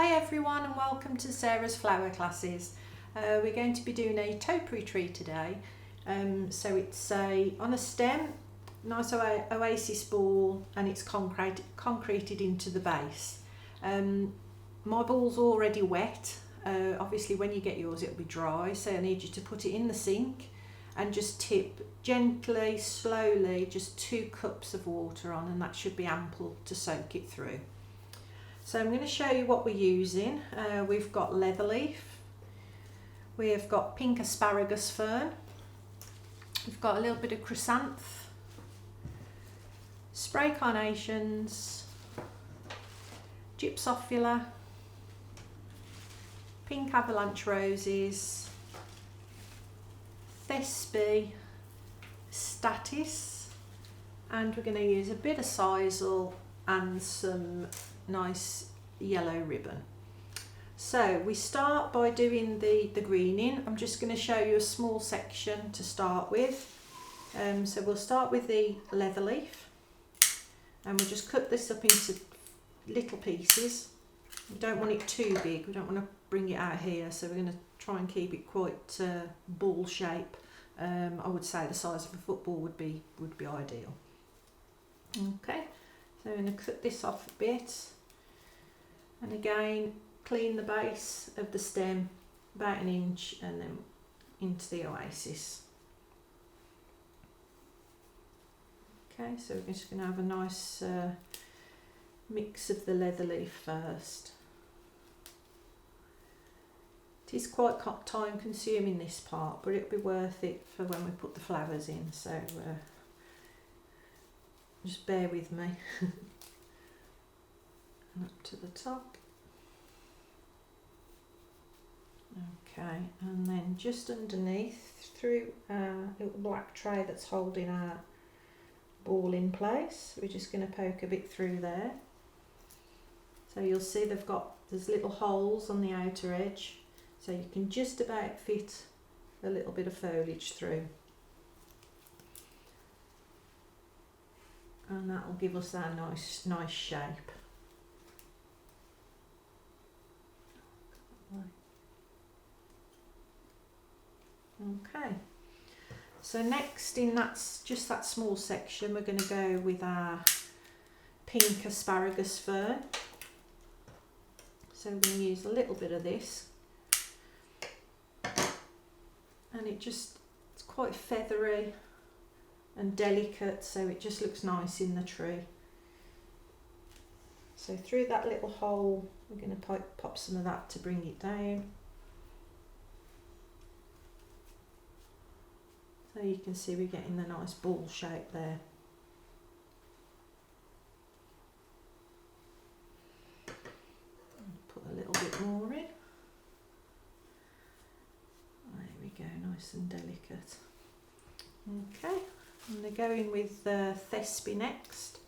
Hi everyone and welcome to Sarah's Flower Classes. We're going to be doing a topiary tree today. So it's on a stem, nice oasis ball, and it's concreted into the base. My ball's already wet. Obviously when you get yours it'll be dry, so I need you to put it in the sink and just tip gently, slowly, just 2 cups of water on, and that should be ample to soak it through. So I'm going to show you what we're using. We've got leatherleaf, we've got pink asparagus fern, we've got a little bit of chrysanth, spray carnations, gypsophila, pink avalanche roses, thespi, statis, and we're going to use a bit of sisal and some nice yellow ribbon. So we start by doing the greening. I'm just going to show you a small section to start with. So we'll start with the leather leaf, and we'll just cut this up into little pieces. We don't want it too big, we don't want to bring it out here, so we're going to try and keep it quite ball shape. I would say the size of a football would be ideal. Okay, so I'm going to cut this off a bit. And again, clean the base of the stem about 1 inch and then into the oasis. Okay, so we're just going to have a nice mix of the leather leaf first. It is quite time consuming, this part, but it'll be worth it for when we put the flowers in, so just bear with me. And up to the top. Okay, and then just underneath, through a little black tray that's holding our ball in place, we're just going to poke a bit through there. So you'll see there's little holes on the outer edge, so you can just about fit a little bit of foliage through. And that will give us our nice shape. Okay, so next in that small section, we're going to go with our pink asparagus fern. So we're going to use a little bit of this, and it's quite feathery and delicate, so it just looks nice in the tree. So through that little hole, we're going to pop some of that to bring it down. So you can see we're getting the nice ball shape there. Put a little bit more in. There we go, nice and delicate. Okay, I'm going to go in with thespi next.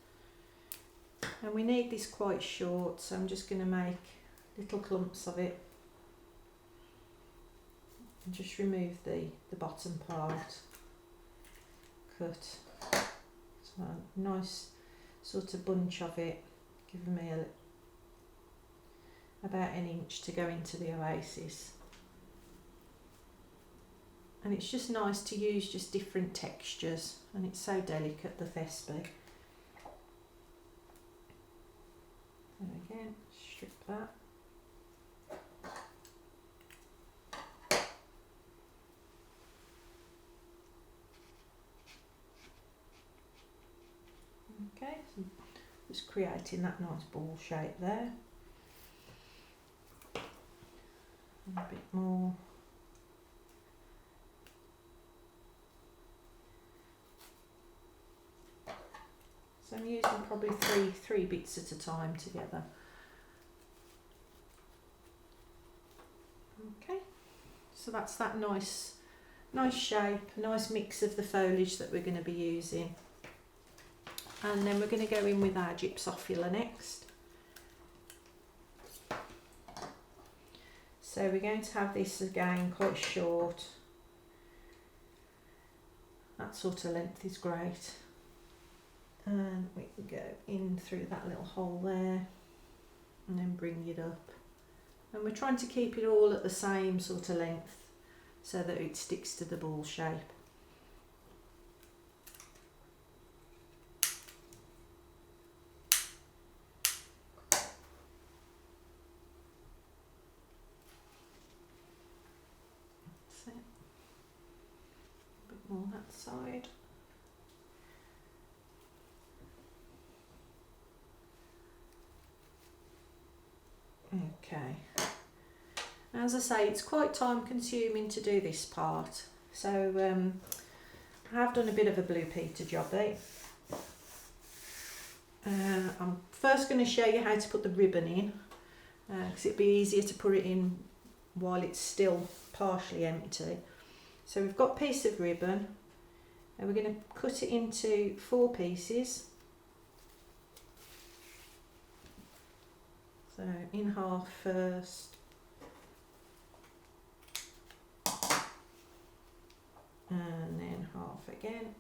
And we need this quite short, so I'm just going to make little clumps of it. And just remove the bottom part. Cut. So a nice sort of bunch of it, giving me about 1 inch to go into the oasis. And it's just nice to use just different textures, and it's so delicate, the thespi. And again, strip that. Okay, so just creating that nice ball shape there. And a bit more. So I'm using probably three bits at a time together. Okay, so that's that nice shape, a nice mix of the foliage that we're going to be using. And then we're going to go in with our gypsophila next. So we're going to have this again quite short. That sort of length is great. And we can go in through that little hole there and then bring it up And we're trying to keep it all at the same sort of length so that it sticks to the ball shape. That's it. A bit more that side. Okay. As I say, it's quite time consuming to do this part, so I have done a bit of a Blue Peter jobby. I'm first going to show you how to put the ribbon in, because it'd be easier to put it in while it's still partially empty. So we've got a piece of ribbon, and we're going to cut it into 4 pieces. So in half first. And then half again.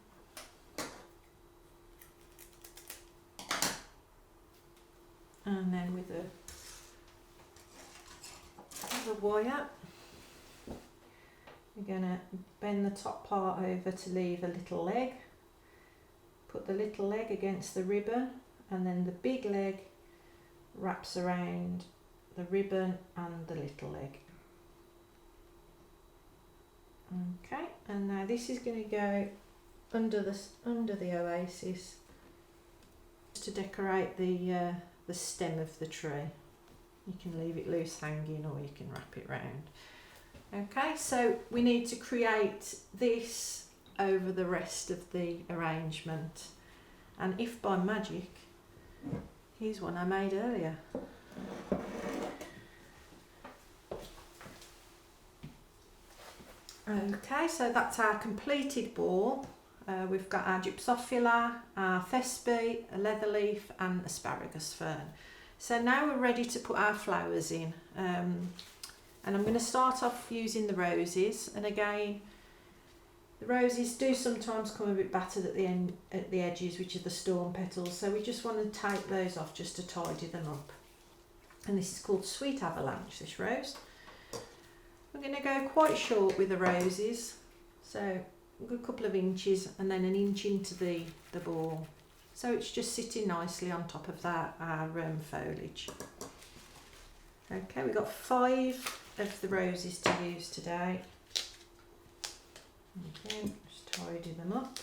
And then with the wire, we're going to bend the top part over to leave a little leg. Put the little leg against the ribbon, and then the big leg wraps around the ribbon and the little leg. Okay, and now this is going to go under the oasis to decorate the stem of the tree. You can leave it loose hanging, or you can wrap it round. Okay, so we need to create this over the rest of the arrangement, and if by magic, here's one I made earlier. Okay, so that's our completed ball. We've got our gypsophila, our thespe, a leather leaf and asparagus fern. So now we're ready to put our flowers in. And I'm going to start off using the roses, and again, the roses do sometimes come a bit battered at the end, at the edges, which are the storm petals, so we just want to take those off just to tidy them up. And this is called Sweet Avalanche, this rose. We're going to go quite short with the roses, so a good couple of inches and then an inch into the ball, so it's just sitting nicely on top of that our foliage. Okay, we've got 5 of the roses to use today. Okay, just tidy them up.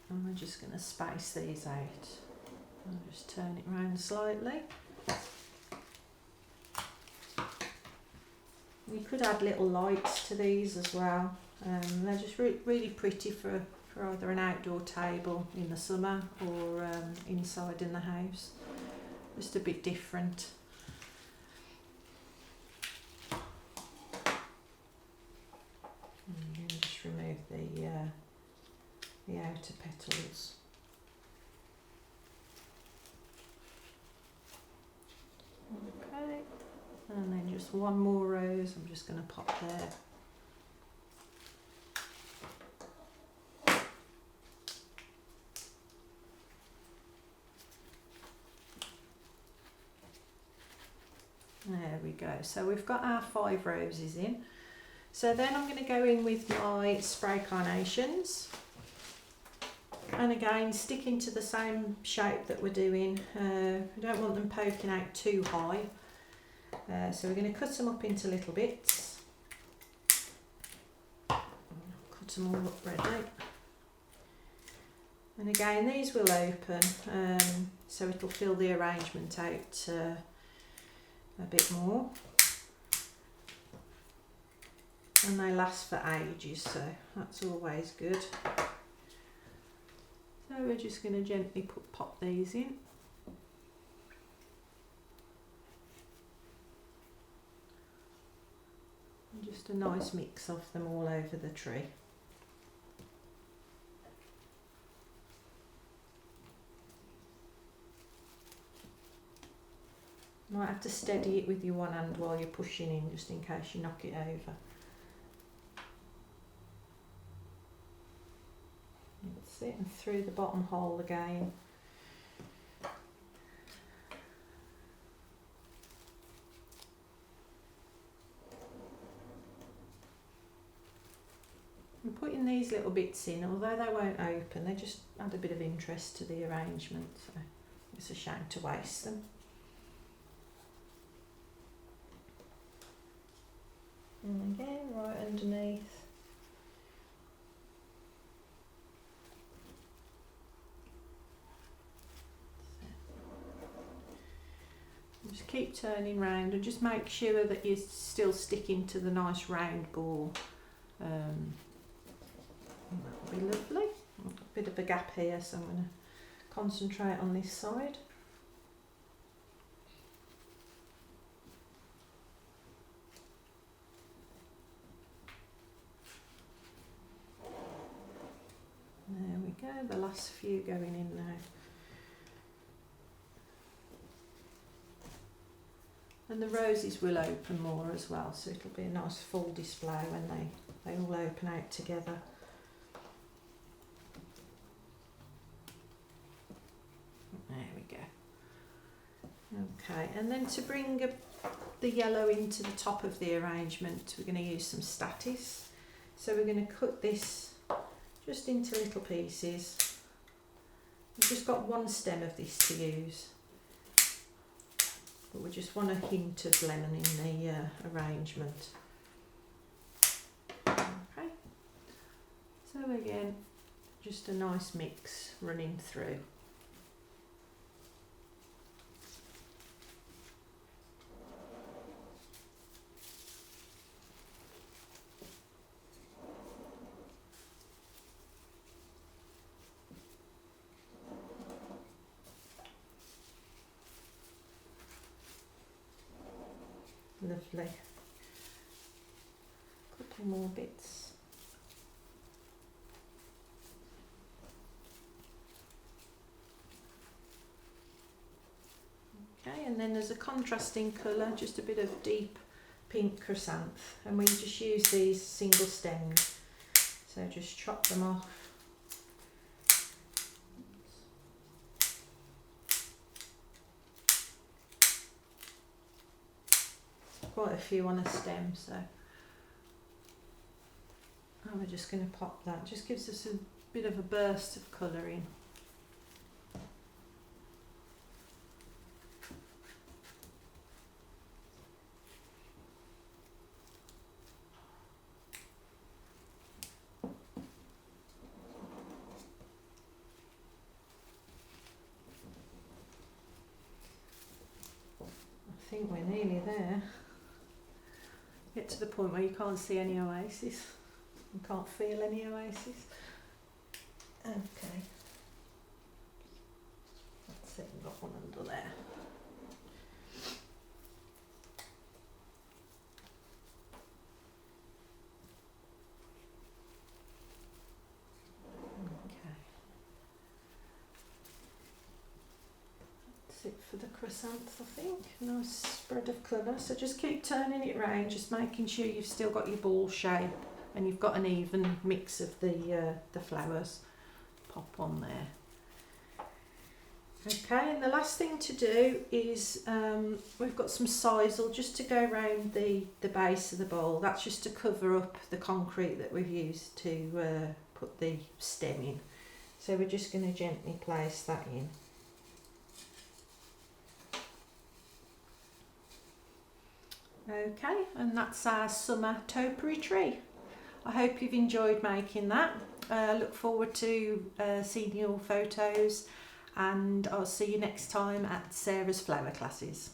And we're just going to space these out. I'll just turn it around slightly. You could add little lights to these as well. They're just really pretty for either an outdoor table in the summer or inside in the house. Just a bit different. And then just remove the outer petals. Okay, and then just one more rose I'm just going to pop there. There we go. So we've got our 5 roses in. So then I'm going to go in with my spray carnations. And again, sticking to the same shape that we're doing. We don't want them poking out too high. So we're going to cut them up into little bits. Cut them all up ready. And again, these will open, so it'll fill the arrangement out a bit more. And they last for ages, so that's always good. So we're just going to gently pop these in. And just a nice mix of them all over the tree. You might have to steady it with your one hand while you're pushing in, just in case you knock it over. That's it, and through the bottom hole again. putting these little bits in, although they won't open, they just add a bit of interest to the arrangement, so it's a shame to waste them. And again, right underneath. Just keep turning round and just make sure that you're still sticking to the nice round ball. That'll be lovely. A bit of a gap here, so I'm going to concentrate on this side. There we go, the last few going in now. And the roses will open more as well, so it'll be a nice full display when they all open out together. There we go. Okay, and then to bring the yellow into the top of the arrangement, we're going to use some statice. So we're going to cut this just into little pieces. We've just got one stem of this to use, but we just want a hint of lemon in the arrangement. Okay, so again, just a nice mix running through. Lovely. Couple more bits. Okay, and then there's a contrasting colour, just a bit of deep pink chrysanth, and we just use these single stems. So just chop them off. Quite a few on a stem, so we're just going to pop that. Just gives us a bit of a burst of colour in. I think we're nearly there. Get to the point where you can't see any oasis, you can't feel any oasis. Okay, that's it, we've got one under there. Okay, that's it for the chrysanth, I think. Nice spread of colour, so just keep turning it round, just making sure you've still got your ball shape and you've got an even mix of the flowers. Pop on there. Okay, and the last thing to do is we've got some sisal just to go around the base of the bowl. That's just to cover up the concrete that we've used to put the stem in. So we're just going to gently place that in. Okay, and that's our summer topiary tree. I hope you've enjoyed making that. Look forward to seeing your photos, and I'll see you next time at Sarah's Flower Classes.